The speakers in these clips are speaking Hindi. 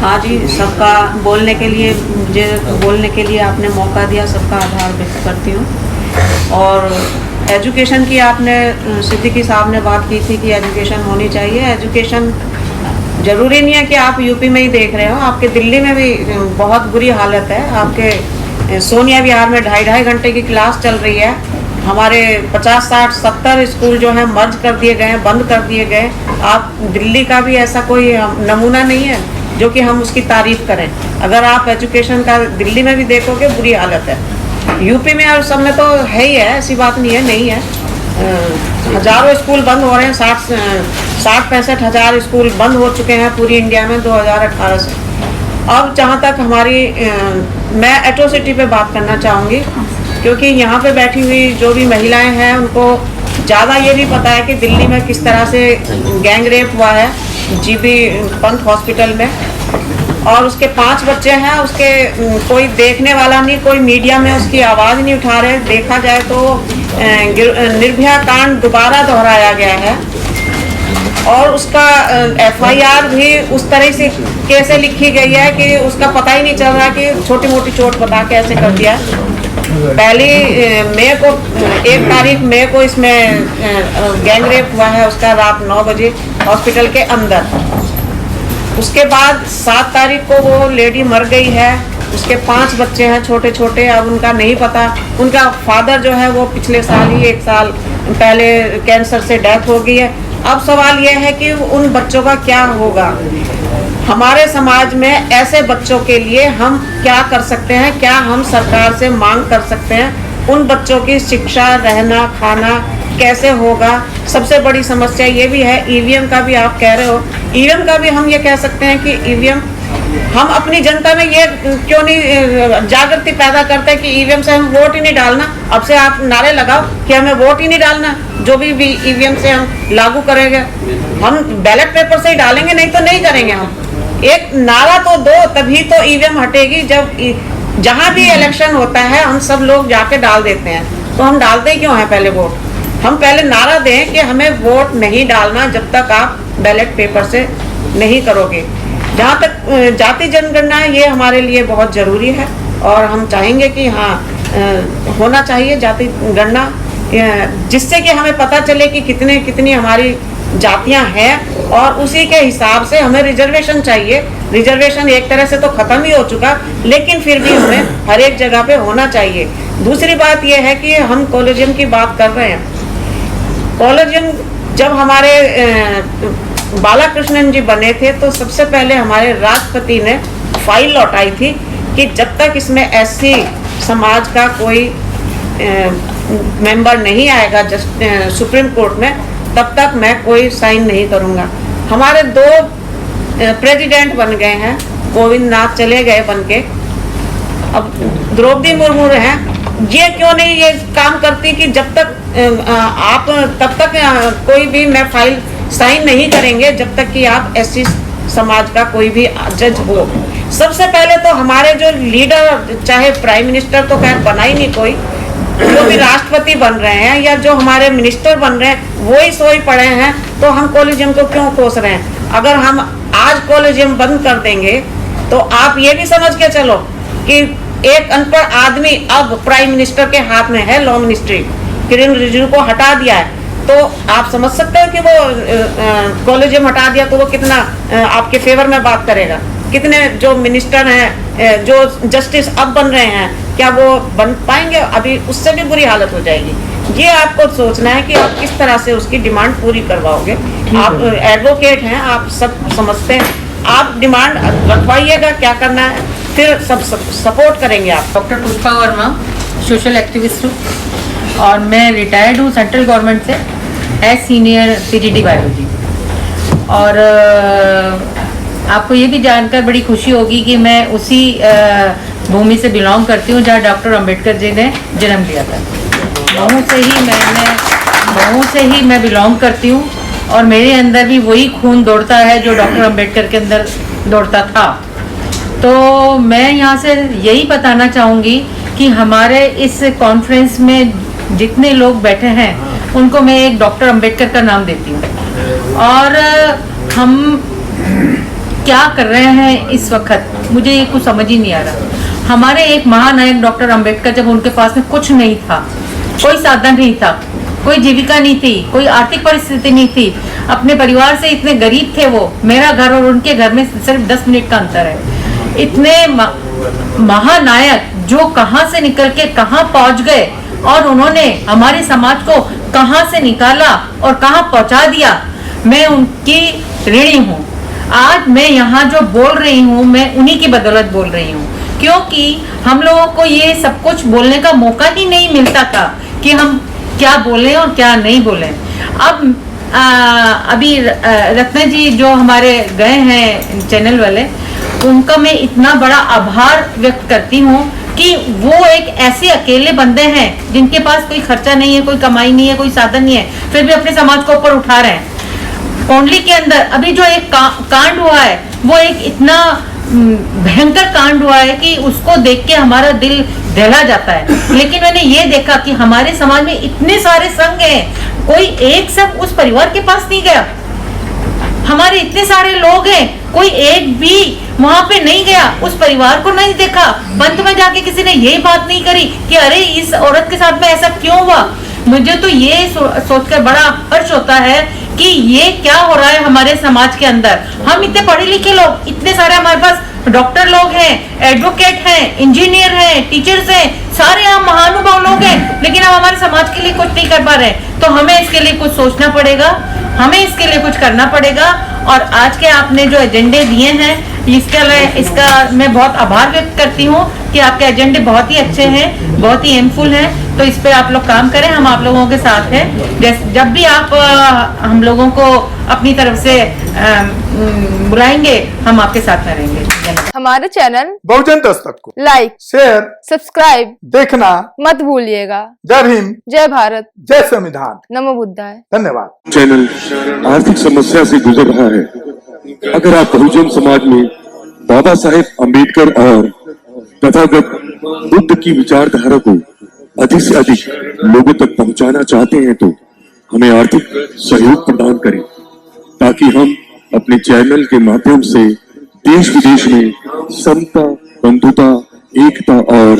हाँ जी, सबका बोलने के लिए, मुझे बोलने के लिए आपने मौका दिया, सबका आभार व्यक्त करती हूँ। और एजुकेशन की आपने, सिद्दीकी साहब ने बात की थी कि एजुकेशन होनी चाहिए। एजुकेशन ज़रूरी नहीं है कि आप यूपी में ही देख रहे हो, आपके दिल्ली में भी बहुत बुरी हालत है। आपके सोनिया विहार में 2.5 घंटे की क्लास चल रही है। हमारे 50, 60, 70 स्कूल जो हैं मर्ज कर दिए गए हैं, बंद कर दिए गए। आप दिल्ली का भी ऐसा कोई नमूना नहीं है जो कि हम उसकी तारीफ करें। अगर आप एजुकेशन का दिल्ली में भी देखोगे, बुरी हालत है। यूपी में और सब में तो है ही है, ऐसी बात नहीं है, नहीं है। हज़ारों स्कूल बंद हो रहे हैं, 60-65 हज़ार स्कूल बंद हो चुके हैं पूरी इंडिया में 2018 से। अब जहाँ तक हमारी, मैं एट्रोसिटी पे बात करना चाहूँगी, क्योंकि यहाँ पे बैठी हुई जो भी महिलाएं हैं उनको ज़्यादा ये नहीं पता है कि दिल्ली में किस तरह से गैंग रेप हुआ है जीबी पंत हॉस्पिटल में। और उसके 5 बच्चे हैं, उसके कोई देखने वाला नहीं, कोई मीडिया में उसकी आवाज़ नहीं उठा रहे। देखा जाए तो निर्भया कांड दोबारा दोहराया गया है और उसका FIR भी उस तरह से कैसे लिखी गई है कि उसका पता ही नहीं चल रहा कि छोटी मोटी चोट बता के ऐसे कर दिया। पहली मई को, 1 तारीख मई को इसमें गैंग रेप हुआ है उसका, रात 9 बजे हॉस्पिटल के अंदर। उसके बाद 7 तारीख को वो लेडी मर गई है, उसके 5 बच्चे हैं छोटे छोटे। अब उनका नहीं पता, उनका फादर जो है वो पिछले साल ही, 1 साल पहले कैंसर से डेथ हो गई है। अब सवाल यह है कि उन बच्चों का क्या होगा। हमारे समाज में ऐसे बच्चों के लिए हम क्या कर सकते हैं, क्या हम सरकार से मांग कर सकते हैं। उन बच्चों की शिक्षा, रहना, खाना कैसे होगा। सबसे बड़ी समस्या ये भी है, EVM का भी आप कह रहे हो, EVM का भी हम ये कह सकते हैं कि EVM, हम अपनी जनता में ये क्यों नहीं जागृति पैदा करते हैं कि EVM से हम वोट ही नहीं डालना। अब से आप नारे लगाओ कि हमें वोट ही नहीं डालना, जो भी EVM से हम लागू करेंगे, हम बैलेट पेपर से ही डालेंगे, नहीं तो नहीं करेंगे। हम एक नारा तो दो, तभी तो EVM हटेगी। जब जहाँ भी इलेक्शन होता है हम सब लोग जाके डाल देते हैं, तो हम डालते ही क्यों हैं पहले वोट। हम पहले नारा दें कि हमें वोट नहीं डालना जब तक आप बैलेट पेपर से नहीं करोगे। जहाँ तक जाति जनगणना है, ये हमारे लिए बहुत ज़रूरी है और हम चाहेंगे कि हाँ होना चाहिए जाति गणना, जिससे कि हमें पता चले कि कितनी हमारी जातियां हैं और उसी के हिसाब से हमें रिजर्वेशन चाहिए। रिजर्वेशन एक तरह से तो ख़त्म ही हो चुका, लेकिन फिर भी हमें हर एक जगह पे होना चाहिए। दूसरी बात यह है कि हम कॉलेजियम की बात कर रहे हैं। कॉलेजियम जब हमारे बालाकृष्णन जी बने थे तो सबसे पहले हमारे राष्ट्रपति ने फाइल लौटाई थी कि जब तक इसमें SC समाज का कोई मेंबर नहीं आएगा सुप्रीम कोर्ट में, तब तक मैं कोई साइन नहीं करूँगा। हमारे 2 प्रेसिडेंट बन गए हैं, गोविंद नाथ चले गए बन के, अब द्रौपदी मुर्मू हैं। ये क्यों नहीं ये काम करती कि जब तक आप तब तक कोई भी मैं फाइल साइन नहीं करेंगे जब तक कि आप SC समाज का कोई भी जज हो। सबसे पहले तो हमारे जो लीडर, चाहे प्राइम मिनिस्टर तो खैर बना ही नहीं कोई, जो भी राष्ट्रपति बन रहे हैं या जो हमारे मिनिस्टर बन रहे हैं वो ही सोई पड़े हैं, तो हम कॉलेजियम को क्यों कोस रहे हैं। अगर हम आज कॉलेजियम बंद कर देंगे तो आप ये भी समझ के चलो कि एक अनपढ़ आदमी अब प्राइम मिनिस्टर के हाथ में है, लॉ मिनिस्ट्री, किरण रिजिजू को हटा दिया है। तो आप समझ सकते हो कि वो कॉलेजियम हटा दिया तो वो कितना आपके फेवर में बात करेगा। कितने जो मिनिस्टर हैं, जो जस्टिस अब बन रहे हैं, क्या वो बन पाएंगे? अभी उससे भी बुरी हालत हो जाएगी। ये आपको सोचना है कि आप किस तरह से उसकी डिमांड पूरी करवाओगे। आप एडवोकेट हैं, आप सब समझते हैं, आप डिमांड रखवाइएगा, क्या करना है, फिर सब सपोर्ट करेंगे आप। Doctor Pushpa Verma, social activist हूँ और मैं रिटायर्ड हूँ सेंट्रल गवर्नमेंट से एज सीनियर PGD बायोलॉजी। और आपको ये भी जानकर बड़ी खुशी होगी कि मैं उसी भूमि से बिलोंग करती हूँ जहाँ डॉक्टर अंबेडकर जी ने जन्म लिया था। महू से ही मैं बिलोंग करती हूँ और मेरे अंदर भी वही खून दौड़ता है जो डॉक्टर अंबेडकर के अंदर दौड़ता था। तो मैं यहाँ से यही बताना चाहूँगी कि हमारे इस कॉन्फ्रेंस में जितने लोग बैठे हैं उनको मैं एक डॉक्टर अंबेडकर का नाम देती हूँ। और हम क्या कर रहे हैं इस वक्त, मुझे ये कुछ समझ ही नहीं आ रहा। हमारे एक महानायक डॉक्टर अंबेडकर, जब उनके पास में कुछ नहीं था, कोई साधन नहीं था, कोई जीविका नहीं थी, कोई आर्थिक परिस्थिति नहीं थी, अपने परिवार से इतने गरीब थे वो, मेरा घर और उनके घर में सिर्फ 10 मिनट का अंतर है। इतने महानायक जो कहां से निकल के कहां पहुंच गए और उन्होंने हमारे समाज को कहां से निकाला और कहां पहुंचा दिया, मैं उनकी ऋणी हूँ। आज मैं यहाँ जो बोल रही हूँ, मैं उन्हीं की बदौलत बोल रही हूँ, क्योंकि हम लोगों को ये सब कुछ बोलने का मौका ही नहीं मिलता था कि हम क्या बोलें और क्या नहीं बोलें। अब अभी रत्ना जी जो हमारे गए हैं चैनल वाले, उनका मैं इतना बड़ा आभार व्यक्त करती हूँ कि वो एक ऐसे अकेले बंदे हैं जिनके पास कोई खर्चा नहीं है, कोई कमाई नहीं है, कोई साधन नहीं है, फिर भी अपने समाज को ऊपर उठा रहे हैं। कोंडली के अंदर अभी जो एक कांड हुआ है, वो एक इतना भयंकर कांड हुआ है कि उसको देख के हमारा दिल दहला जाता है। लेकिन मैंने ये देखा कि हमारे समाज में इतने सारे संघ हैं, कोई एक संघ उस परिवार के पास नहीं गया। हमारे इतने सारे लोग हैं, कोई एक भी वहां पे नहीं गया, उस परिवार को नहीं देखा। पंत में जाके किसी ने यही बात नहीं करी कि अरे इस औरत के साथ में ऐसा क्यों हुआ। मुझे तो ये सोचकर बड़ा हर्ष होता है कि ये क्या हो रहा है हमारे समाज के अंदर। हम इतने पढ़े लिखे लोग, इतने सारे हमारे पास डॉक्टर लोग हैं, एडवोकेट हैं, इंजीनियर हैं, टीचर्स हैं, सारे हम महानुभाव लोग हैं, लेकिन हम हमारे समाज के लिए कुछ नहीं कर पा रहे। तो हमें इसके लिए कुछ सोचना पड़ेगा, हमें इसके लिए कुछ करना पड़ेगा। और आज के आपने जो एजेंडे दिए हैं, इसका मैं बहुत आभार व्यक्त करती हूँ कि आपके एजेंडे बहुत ही अच्छे हैं, बहुत ही एमफुल हैं। तो इस पे आप लोग काम करें, हम आप लोगों के साथ हैं। जब भी आप हम लोगों को अपनी तरफ से बुलाएंगे, हम आपके साथ में रहेंगे। हमारे चैनल बहुजन दस्तक को लाइक, शेयर, सब्सक्राइब देखना मत भूलिएगा। जय भीम, जय भारत, जय संविधान, नमो बुद्धाय। धन्यवाद। चैनल आर्थिक समस्या से गुजर रहा है। अगर आप बहुजन समाज में बाबा साहेब अम्बेडकर और तथागत बुद्ध की विचारधारा को अधिक से अधिक लोगों तक पहुंचाना चाहते हैं, तो हमें आर्थिक सहयोग प्रदान करें, ताकि हम अपने चैनल के माध्यम से देश विदेश में समता, बंधुता, एकता और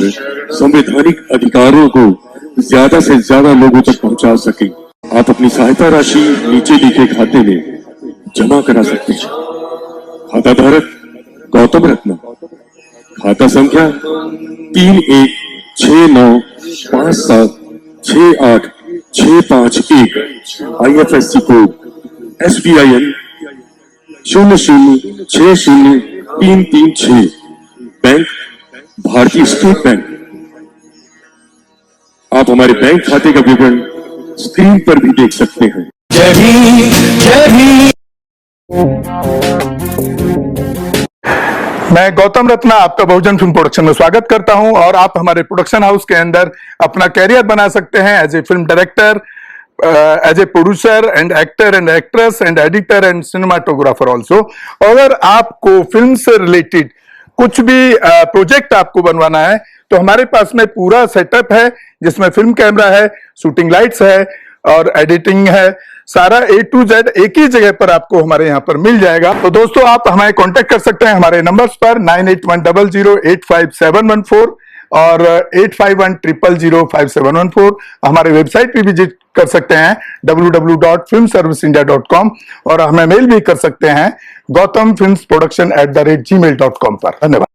संवैधानिक अधिकारों को ज्यादा से ज्यादा लोगों तक पहुंचा सकें। आप अपनी सहायता राशि नीचे लिखे खाते में जमा करा सकते हैं। खाता धारक गौतम रत्ना, खाता संख्या 3169576865 IFSC कोड SBIN 0060336, बैंक भारतीय स्टेट बैंक। आप हमारे बैंक खाते का विवरण स्क्रीन पर भी देख सकते हैं। जय भीम, जय भीम। मैं गौतम रत्ना आपका बहुजन फिल्म प्रोडक्शन में स्वागत करता हूं, और आप हमारे प्रोडक्शन हाउस के अंदर अपना कैरियर बना सकते हैं as a film director, as a producer and actor and actress and editor and cinematographer also. अगर आपको फिल्म से रिलेटेड कुछ भी प्रोजेक्ट आपको बनवाना है, तो हमारे पास में पूरा सेटअप है, जिसमें फिल्म कैमरा है, शूटिंग लाइट्स है और एडिटिंग है। सारा A to Z एक ही जगह पर आपको हमारे यहाँ पर मिल जाएगा। तो दोस्तों, आप हमें कांटेक्ट कर सकते हैं हमारे नंबर्स पर 9810085714 और 8510005714। हमारे वेबसाइट पे विजिट कर सकते हैं www.filmserviceindia.com, और हमें मेल भी कर सकते हैं gautamfilmsproduction@gmail.com पर। धन्यवाद।